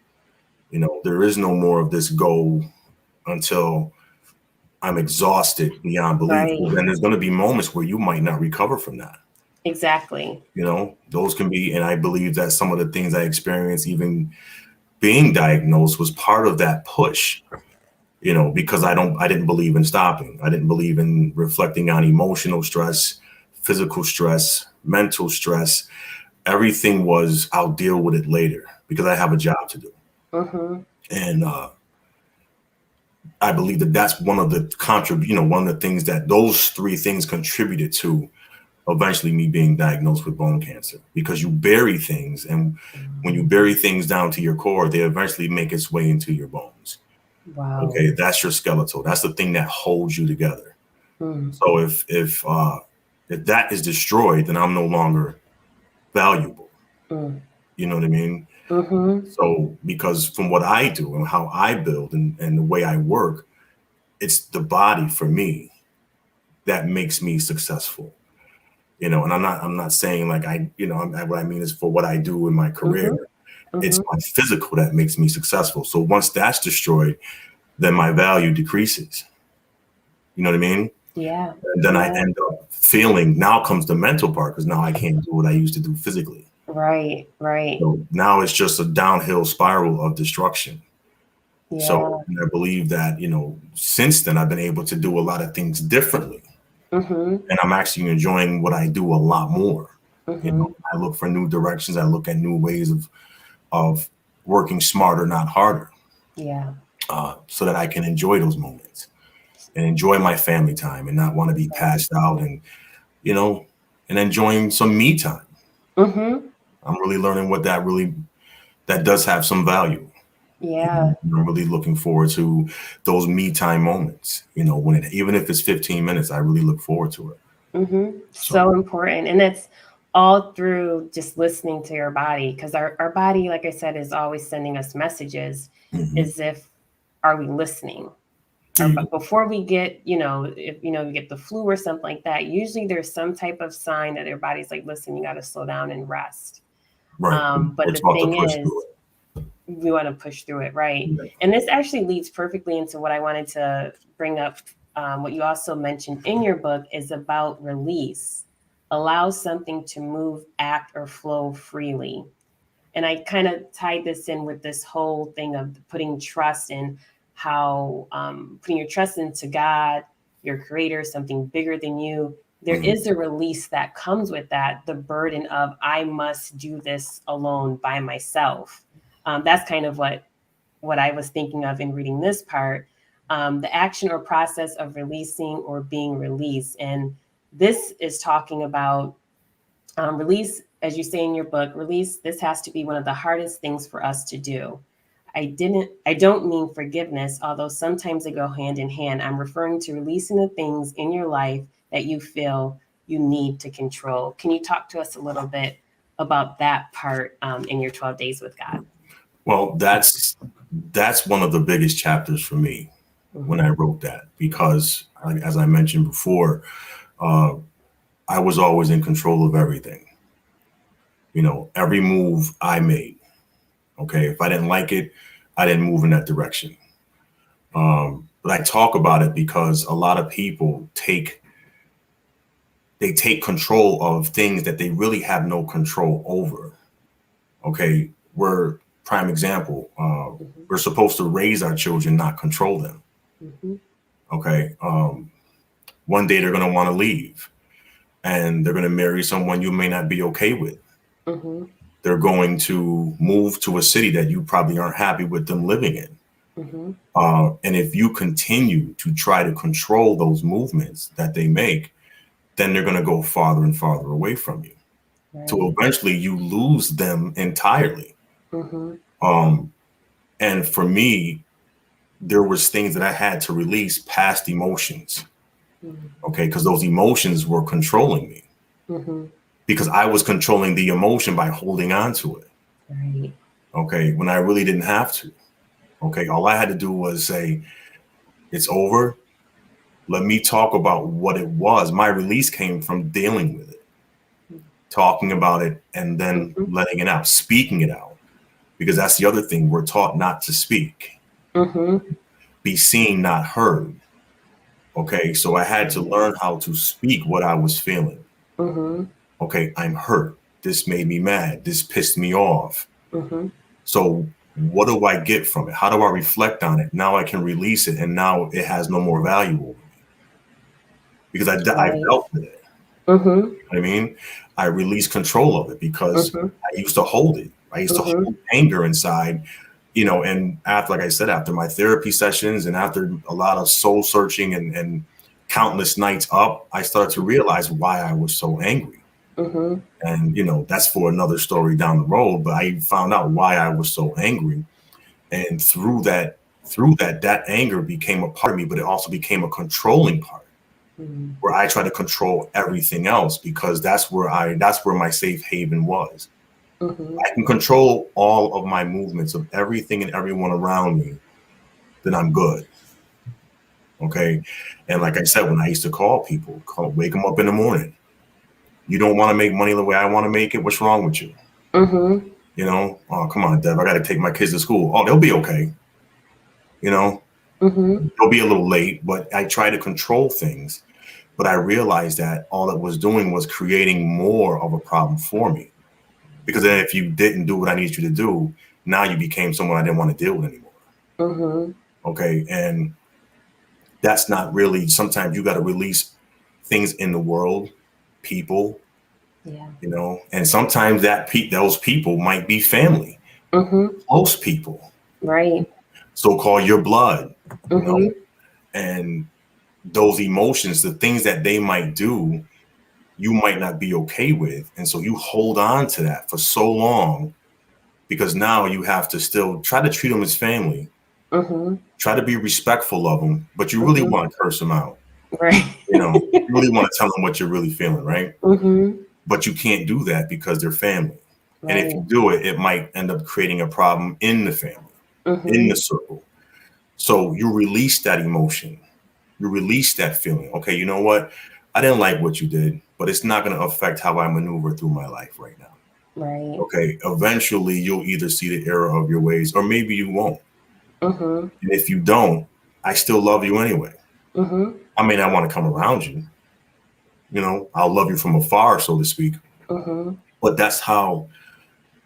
There is no more of this goal until I'm exhausted beyond belief. Right. And there's going to be moments where you might not recover from that. Exactly. Those can be, and I believe that some of the things I experienced, even being diagnosed, was part of that push, because I didn't believe in stopping. I didn't believe in reflecting on emotional stress, physical stress, mental stress. Everything was, I'll deal with it later because I have a job to do. Mm-hmm. And I believe that that's one of the one of the things that those three things contributed to eventually me being diagnosed with bone cancer, because you bury things, and when you bury things down to your core, they eventually make its way into your bones. Wow. Okay, that's your skeletal. That's the thing that holds you together. Mm. So if that is destroyed, then I'm no longer valuable. Mm. You know what I mean? Mm-hmm. So because from what I do and how I build and the way I work, it's the body for me that makes me successful. And I'm not saying like what I mean is for what I do in my career. Mm-hmm. It's my physical that makes me successful. So once that's destroyed, then my value decreases. You know what I mean? Yeah. And then I end up feeling, now comes the mental part, because now I can't do what I used to do physically. Right. Right. So now it's just a downhill spiral of destruction. Yeah. So I believe that, since then I've been able to do a lot of things differently. Mm-hmm. And I'm actually enjoying what I do a lot more. Mm-hmm. I look for new directions. I look at new ways of working smarter, not harder. Yeah. So that I can enjoy those moments and enjoy my family time and not want to be passed out and enjoying some me time. Mm-hmm. I'm really learning what that does have some value. Yeah. I'm really looking forward to those me time moments, even if it's 15 minutes, I really look forward to it. Mm-hmm. So important. And it's all through just listening to your body, because our body, like I said, is always sending us messages. As if, are we listening? Or before we get, if we get the flu or something like that, usually there's some type of sign that your body's like, listen, you got to slow down and rest. Right. But the thing is, we want to push through it, right? And this actually leads perfectly into what I wanted to bring up. What you also mentioned in your book is about release. Allow something to move, act, or flow freely. And I kind of tied this in with this whole thing of putting trust in how putting your trust into God, your creator, something bigger than you. There is a release that comes with that, the burden of, I must do this alone by myself. That's kind of what I was thinking of in reading this part, the action or process of releasing or being released. And this is talking about release, as you say in your book, release. This has to be one of the hardest things for us to do. I don't mean forgiveness, although sometimes they go hand in hand. I'm referring to releasing the things in your life that you feel you need to control. Can you talk to us a little bit about that part in your 12 days with God? Well, that's one of the biggest chapters for me when I wrote that, because as I mentioned before, I was always in control of everything. Every move I made. Okay. If I didn't like it, I didn't move in that direction. But I talk about it because a lot of people take control of things that they really have no control over. Okay. Prime example. We're supposed to raise our children, not control them. Okay. One day they're going to want to leave, and they're going to marry someone you may not be okay with. They're going to move to a city that you probably aren't happy with them living in. And if you continue to try to control those movements that they make, then they're going to go farther and farther away from you. Right. So eventually you lose them entirely. And for me, there was things that I had to release, past emotions. Okay. Because those emotions were controlling me. Because I was controlling the emotion by holding on to it. Right. Okay. When I really didn't have to. Okay. All I had to do was say, it's over. Let me talk about what it was. My release came from dealing with it, talking about it, and then letting it out, speaking it out. Because that's the other thing. We're taught not to speak. Be seen, not heard. Okay. So I had to learn how to speak what I was feeling. Okay. I'm hurt. This made me mad. This pissed me off. So what do I get from it? How do I reflect on it? Now I can release it, and now it has no more value over me. Because I dealt with it. You know what I mean? I released control of it because I used to hold it. I used to hold anger inside, and after, like I said, after my therapy sessions and after a lot of soul searching and countless nights up, I started to realize why I was so angry. And, that's for another story down the road, but I found out why I was so angry. And through that, that anger became a part of me, but it also became a controlling part. Where I try to control everything else, because that's where my safe haven was. I can control all of my movements of everything and everyone around me, then I'm good. Okay. And like I said, when I used to call people, wake them up in the morning. You don't want to make money the way I want to make it. What's wrong with you? Oh, come on, Dev, I got to take my kids to school. Oh, they'll be okay. They'll be a little late, but I try to control things. But I realized that all it was doing was creating more of a problem for me. Because then if you didn't do what I needed you to do, now you became someone I didn't want to deal with anymore. Okay. And that's not really, sometimes you got to release things in the world, people, and sometimes those people might be family, close people, right? So-called your blood, and those emotions, the things that they might do, you might not be okay with. And so you hold on to that for so long, because now you have to still try to treat them as family, try to be respectful of them, but you really want to curse them out. Right. You really want to tell them what you're really feeling, right? But you can't do that because they're family. Right. And if you do it, it might end up creating a problem in the family, in the circle. So you release that emotion. You release that feeling. Okay, you know what? I didn't like what you did, but it's not going to affect how I maneuver through my life right now. Right. Okay, eventually you'll either see the error of your ways, or maybe you won't. And if you don't, I still love you anyway. I may not want to come around you. I'll love you from afar, so to speak. But that's how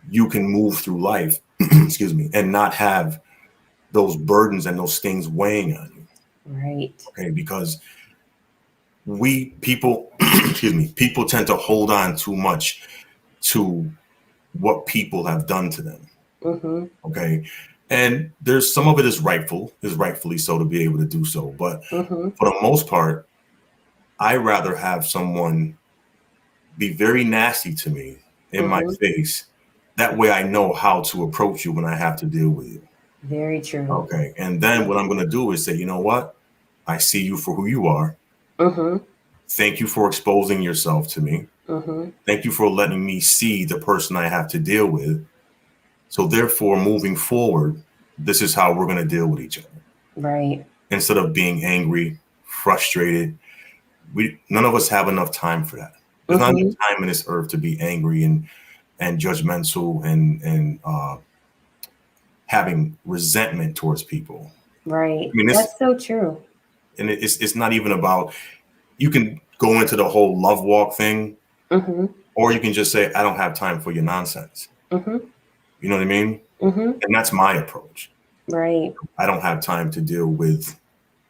you can move through life, excuse me, and not have those burdens and those things weighing on you. Right. Okay, because people tend to hold on too much to what people have done to them. Okay. And there's some of it is rightfully so to be able to do so. But for the most part, I rather have someone be very nasty to me in my face. That way I know how to approach you when I have to deal with you. Very true. Okay. And then what I'm going to do is say, you know what? I see you for who you are. Thank you for exposing yourself to me. Thank you for letting me see the person I have to deal with. So therefore, moving forward, this is how we're going to deal with each other. Right. Instead of being angry, frustrated, none of us have enough time for that. There's not enough time in this earth to be angry and judgmental and having resentment towards people. Right. I mean, that's so true. And it's not even about, you can go into the whole love walk thing, or you can just say, I don't have time for your nonsense. You know what I mean? And that's my approach. Right. I don't have time to deal with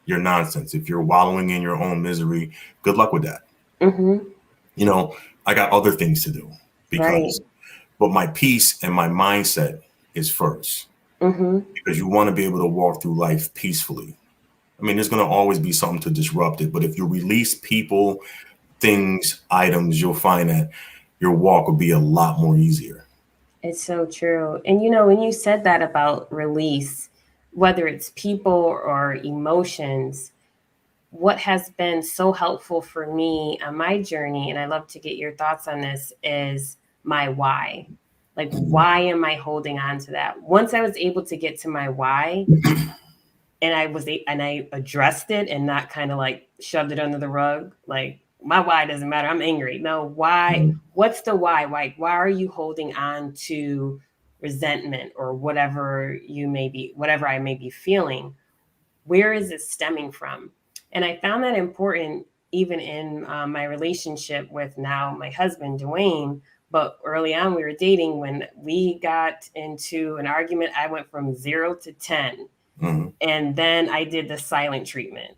your nonsense. If you're wallowing in your own misery, good luck with that. You know, I got other things to do but my peace and my mindset is first, because you want to be able to walk through life peacefully. I mean, there's going to always be something to disrupt it, but if you release people, things, items, you'll find that your walk will be a lot more easier. It's so true. And, you know, when you said that about release, whether it's people or emotions, what has been so helpful for me on my journey, and I love to get your thoughts on this, is my why. Like, why am I holding on to that? Once I was able to get to my why, and I addressed it and not kind of like shoved it under the rug, like, my why doesn't matter, I'm angry. No, why? What's the why? Why are you holding on to resentment or whatever I may be feeling? Where is it stemming from? And I found that important even in my relationship with now my husband, Dwayne. But early on, we were dating. When we got into an argument, I went from 0 to 10. And then I did the silent treatment.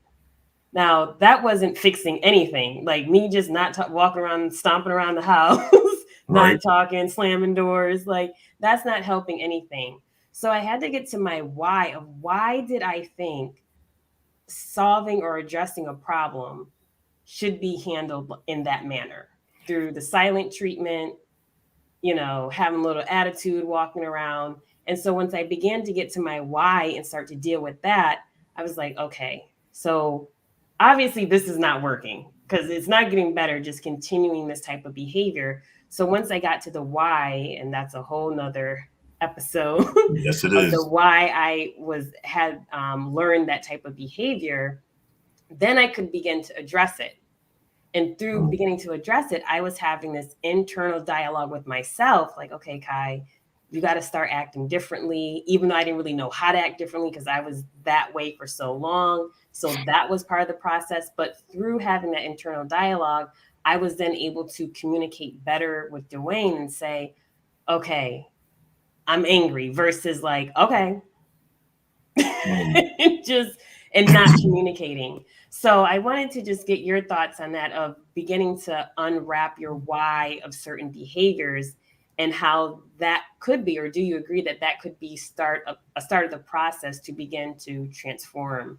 Now, that wasn't fixing anything. Like me just not walking around, stomping around the house, not talking, slamming doors. Like, that's not helping anything. So I had to get to my why of why did I think solving or addressing a problem should be handled in that manner, through the silent treatment, you know, having a little attitude, walking around. And so once I began to get to my why and start to deal with that, I was like, okay, so obviously this is not working, because it's not getting better just continuing this type of behavior. So once I got to the why, and that's a whole nother episode yes, it of is. the why I had learned that type of behavior, then I could begin to address it. And through beginning to address it, I was having this internal dialogue with myself, like, okay, Kai, you got to start acting differently, even though I didn't really know how to act differently because I was that way for so long. So that was part of the process. But through having that internal dialogue, I was then able to communicate better with Dwayne and say, okay, I'm angry, versus like, okay, and not communicating. So I wanted to just get your thoughts on that, of beginning to unwrap your why of certain behaviors, and how that could be, or do you agree that that could be a start of the process to begin to transform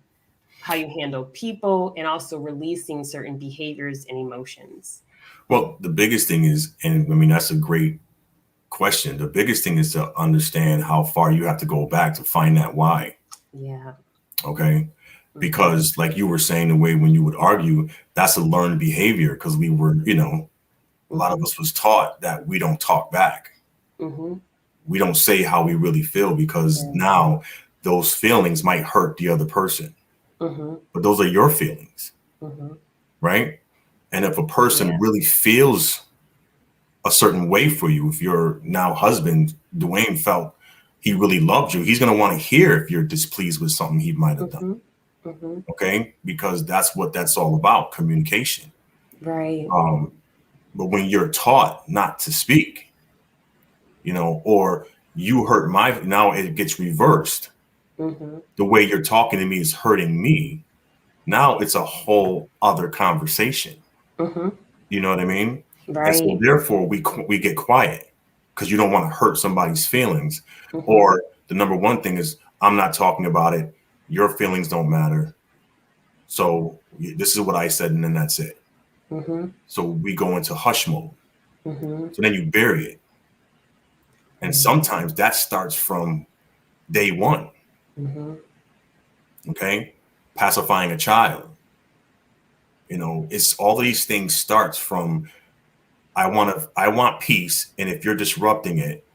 how you handle people, and also releasing certain behaviors and emotions? Well, the biggest thing is, and I mean, that's a great question. The biggest thing is to understand how far you have to go back to find that why. Yeah. Okay. Because like you were saying, the way when you would argue, that's a learned behavior, because we were, you know, a lot of us was taught that we don't talk back. We don't say how we really feel, because now those feelings might hurt the other person. But those are your feelings. Right. And if a person really feels a certain way for you, if your now husband, Dwayne, felt he really loved you, he's going to want to hear if you're displeased with something he might have done. Okay. Because that's what that's all about, communication. Right. But when you're taught not to speak, you know, or you hurt now it gets reversed. The way you're talking to me is hurting me. Now it's a whole other conversation. You know what I mean? Right. And so therefore we get quiet, because you don't want to hurt somebody's feelings. Or the number one thing is, I'm not talking about it. Your feelings don't matter. So this is what I said, and then that's it. So we go into hush mode. So then you bury it. And sometimes that starts from day one. Okay. Pacifying a child. You know, it's all of these things starts from I want peace, and if you're disrupting it,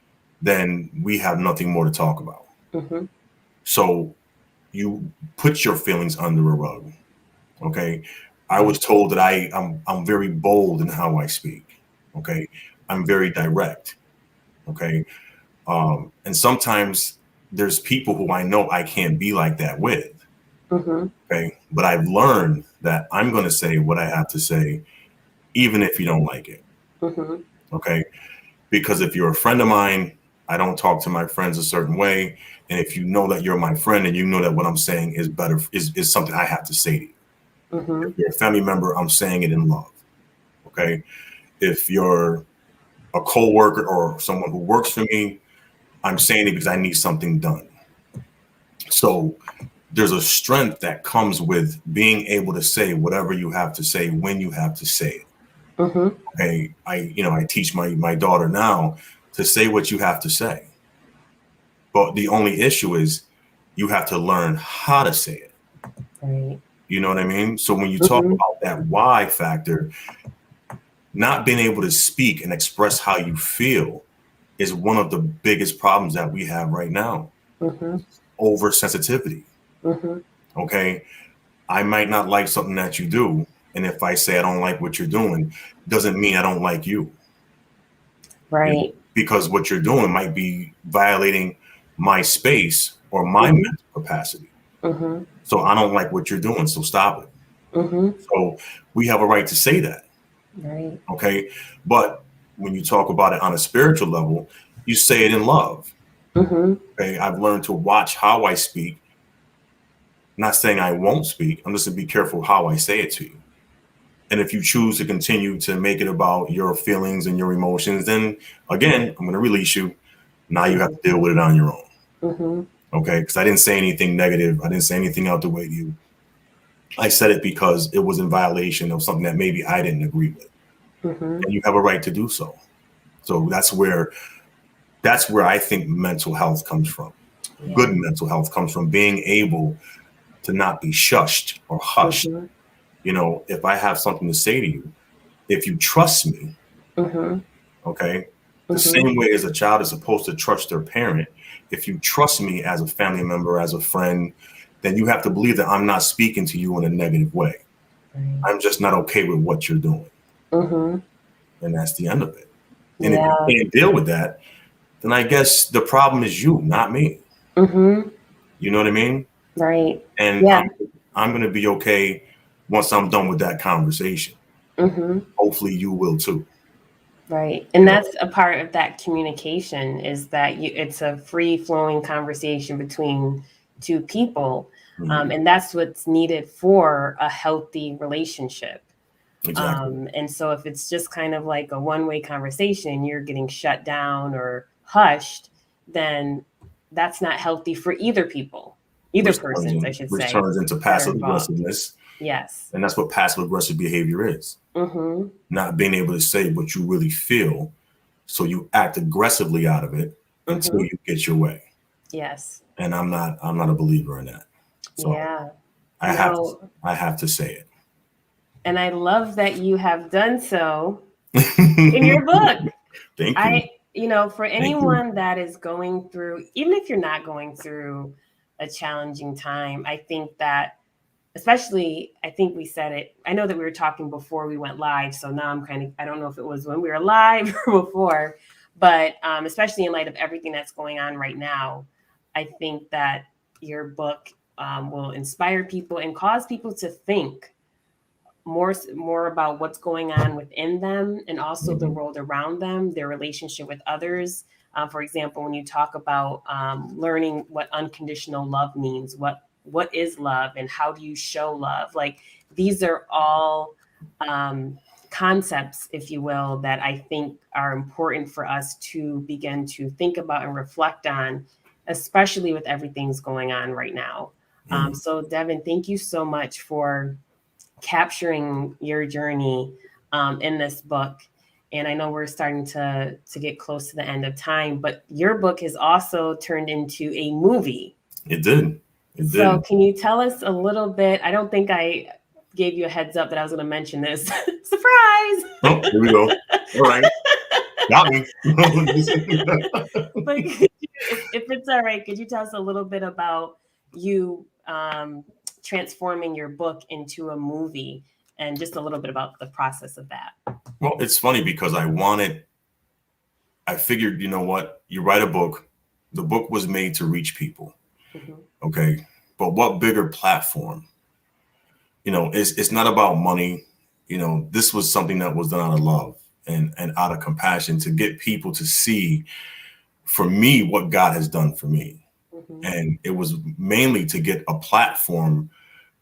then we have nothing more to talk about. Mm-hmm. So you put your feelings under a rug. Okay. I was told that I'm very bold in how I speak. Okay. I'm very direct. Okay. And sometimes there's people who I know I can't be like that with. Mm-hmm. Okay. But I've learned that I'm going to say what I have to say, even if you don't like it. Mm-hmm. Okay. Because if you're a friend of mine, I don't talk to my friends a certain way. And if you know that you're my friend and you know that what I'm saying is better, is something I have to say to you. Mm-hmm. If you're a family member, I'm saying it in love. Okay. If you're a co-worker or someone who works for me, I'm saying it because I need something done. So there's a strength that comes with being able to say whatever you have to say when you have to say it. Mm-hmm. Okay. I teach my daughter now to say what you have to say. But the only issue is you have to learn how to say it. Right. You know what I mean? So when you talk Mm-hmm. about that why factor, not being able to speak and express how you feel is one of the biggest problems that we have right now. Mm-hmm. Oversensitivity. Mm-hmm. Okay. I might not like something that you do. And if I say I don't like what you're doing, doesn't mean I don't like you. Right. You know, because what you're doing might be violating my space or my Mm-hmm. mental capacity. Mm-hmm. So I don't like what you're doing. So stop it. Mm-hmm. So we have a right to say that. Right. Okay. But when you talk about it on a spiritual level, you say it in love. Mm-hmm. Okay. I've learned to watch how I speak. Not saying I won't speak. I'm just going to be careful how I say it to you. And if you choose to continue to make it about your feelings and your emotions, then again, I'm going to release you. Now you have to deal with it on your own. Mm-hmm. Okay. Because I didn't say anything negative. I didn't say anything out the way to you. I said it because it was in violation of something that maybe I didn't agree with. Mm-hmm. And you have a right to do so. So that's where I think mental health comes from. Yeah. Good mental health comes from being able to not be shushed or hushed. Mm-hmm. You know, if I have something to say to you, if you trust me, Mm-hmm. okay, the Mm-hmm. same way as a child is supposed to trust their parent, if you trust me as a family member, as a friend, then you have to believe that I'm not speaking to you in a negative way. Right. I'm just not okay with what you're doing. Mm-hmm. And that's the end of it. And if Yeah. you can't deal with that, then I guess the problem is you, not me. Mm-hmm. You know what I mean? Right. And Yeah. I'm going to be okay once I'm done with that conversation. Mm-hmm. Hopefully you will too. Right. And You know? that's a part of that communication is that it's a free flowing conversation between two people. Mhm. And that's what's needed for a healthy relationship. Exactly. And so if it's just kind of like a one-way conversation, you're getting shut down or hushed, then that's not healthy for either persons, I should Which say, turns into that are passive involved. aggressiveness. Yes. And that's what passive aggressive behavior is. Mm-hmm. Not being able to say what you really feel. So you act aggressively out of it until Mm-hmm. you get your way. Yes. And I'm not a believer in that. So Yeah. I have to say it. And I love that you have done so in your book. Thank you. For Thank you. anyone that is going through, even if you're not going through a challenging time, I think that, especially, I think we said it. I know that we were talking before we went live. So now I don't know if it was when we were live or before, but especially in light of everything that's going on right now, I think that your book will inspire people and cause people to think more about what's going on within them and also the world around them, their relationship with others. For example, when you talk about learning what unconditional love means, what is love and how do you show love? Like these are all concepts, if you will, that I think are important for us to begin to think about and reflect on, especially with everything's going on right now. So Devin, thank you so much for capturing your journey in this book. And I know we're starting to get close to the end of time, but your book has also turned into a movie. It did. So can you tell us a little bit? I don't think I gave you a heads up that I was going to mention this. Surprise! Oh, here we go. All right. Got me. But if it's all right, could you tell us a little bit about you transforming your book into a movie and just a little bit about the process of that? Well, it's funny because I figured, you know what, you write a book, the book was made to reach people. Mm-hmm. Okay. But what bigger platform? You know, it's not about money. You know, this was something that was done out of love and out of compassion to get people to see, for me, what God has done for me. Mm-hmm. And it was mainly to get a platform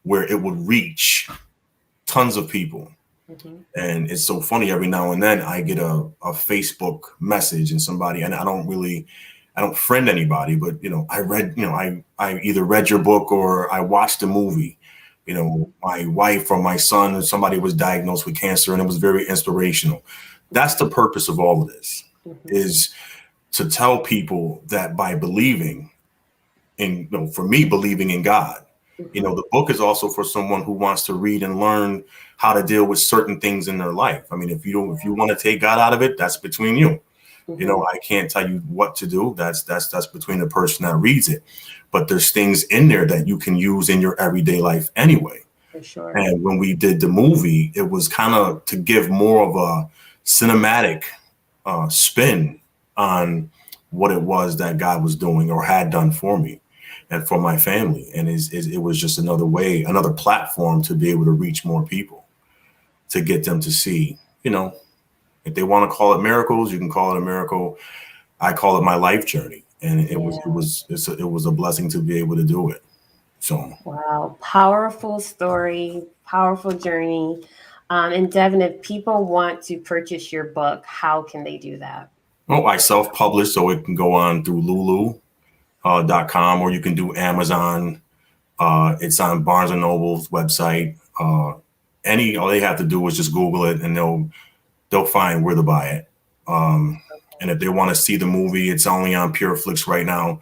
where it would reach tons of people. Mm-hmm. And it's so funny, every now and then I get a Facebook message and somebody, and I don't friend anybody, but, you know, I read, you know, I either read your book or I watched a movie. You know, my wife or my son, somebody was diagnosed with cancer, and it was very inspirational. That's the purpose of all of this, mm-hmm. is to tell people that by believing in, you know, for me, believing in God, mm-hmm. you know, the book is also for someone who wants to read and learn how to deal with certain things in their life. I mean, if you want to take God out of it, that's between you. Mm-hmm. You know, I can't tell you what to do. That's between the person that reads it. But there's things in there that you can use in your everyday life anyway. For sure. And when we did the movie, it was kind of to give more of a cinematic spin on what it was that God was doing or had done for me and for my family. And it was just another way, another platform to be able to reach more people, to get them to see, you know, if they want to call it miracles, you can call it a miracle. I call it my life journey. And it was a blessing to be able to do it. So wow, powerful story, powerful journey. And Devin, if people want to purchase your book, how can they do that? Oh, I self-publish, so it can go on through Lulu.com, or you can do Amazon. It's on Barnes and Noble's website. All they have to do is just Google it, and they'll find where to buy it. And if they want to see the movie, it's only on PureFlix right now.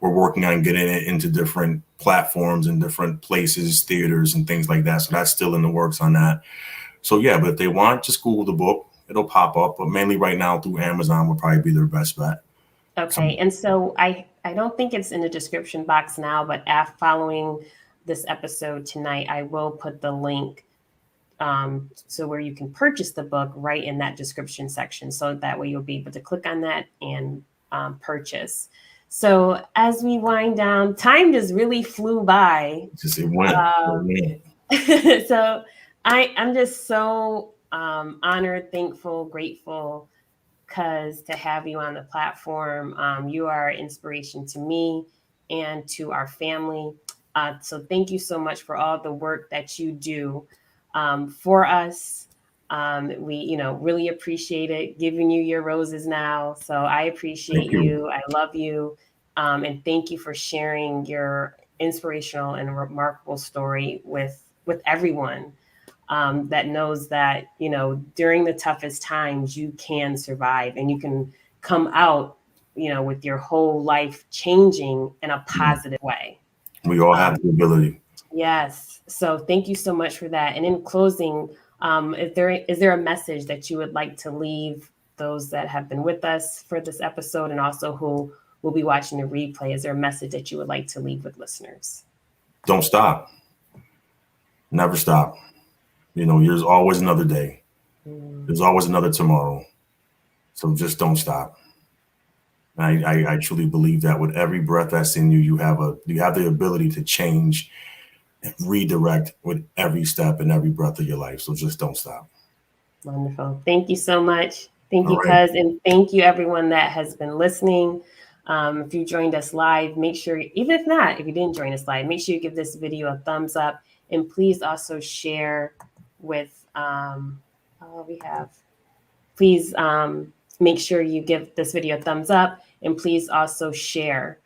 We're working on getting it into different platforms and different places, theaters and things like that. So that's still in the works on that. So yeah, but if they want, just Google the book. It'll pop up. But mainly right now through Amazon would probably be their best bet. Okay. And so I don't think it's in the description box now, but following this episode tonight, I will put the link so where you can purchase the book right in that description section. So that way you'll be able to click on that and purchase. So as we wind down, time just really flew by. Just it went. So I'm just so honored, thankful, grateful, because to have you on the platform, you are an inspiration to me and to our family. So thank you so much for all the work that you do for us. We, really appreciate it, giving you your roses now. So I appreciate you. I love you. And thank you for sharing your inspirational and remarkable story with everyone that knows that, during the toughest times, you can survive and you can come out, with your whole life changing in a positive way. We all have the ability. Yes. So thank you so much for that. And in closing, is there a message that you would like to leave those that have been with us for this episode and also who will be watching the replay? Is there a message that you would like to leave with listeners? Don't stop. Never stop. There's always another day. There's always another tomorrow. So just don't stop. I truly believe that with every breath that's in you, you have the ability to change and redirect with every step and every breath of your life. So just don't stop. Wonderful. Thank you so much. Thank you, Cuz. And thank you, everyone that has been listening. If you joined us live, make sure, even if you didn't join us live, make sure you give this video a thumbs up. And please also share with, please make sure you give this video a thumbs up, and please also share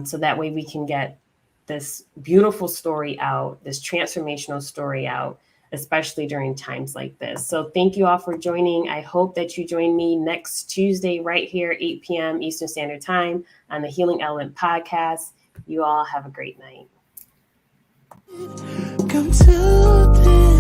so that way we can get this beautiful story out, this transformational story out, especially during times like this. So thank you all for joining. I hope that you join me next Tuesday right here, 8 p.m. Eastern Standard Time on the Healing Element Podcast. You all have a great night. Come to this.